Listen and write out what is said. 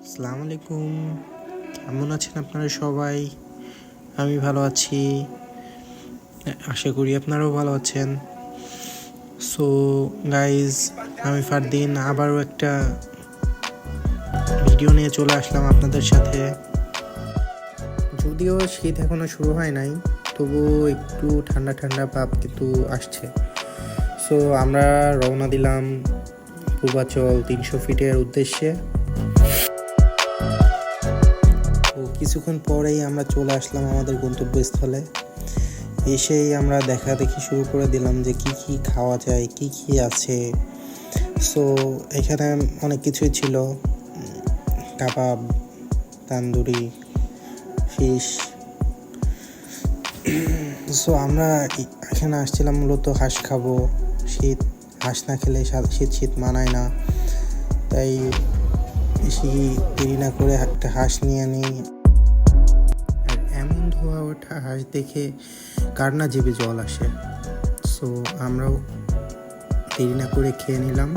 আসসালামু আলাইকুম। কেমন আছেন আপনারা সবাই? আমি ভালো আছি, আশা করি আপনারাও ভালো আছেন। সো গাইজ, আমি ফারদিন আবারও একটা ভিডিও নিয়ে চলে আসলাম আপনাদের সাথে। যদিও শীত এখনো শুরু হয় নাই, তবুও একটু ঠান্ডা ঠান্ডা ভাব কিন্তু আসছে। সো আমরা রওনা দিলাম পূর্বাচল 300 ফিটের উদ্দেশ্যে। তো কিছুক্ষণ পরেই আমরা চলে আসলাম আমাদের গন্তব্যস্থলে। এসেই আমরা দেখা দেখি শুরু করে দিলাম যে কি কি খাওয়া যায়, কি কি আছে। সো এখানে অনেক কিছুই ছিল, কাবাব, তান্দুরি, ফিশ। সো আমরা এখানে আসছিলাম মূলত হাঁস খাবো। শীত, হাঁস না খেলে শীত শীত মানায় না, তাই বেশি দেরি না করে একটা হাঁস নিয়ে নিই। আর এমন ধোয়া ওঠা হাঁস দেখে কার না জিভে জল আসে। সো আমরাও দেরি না করে খেয়ে নিলাম।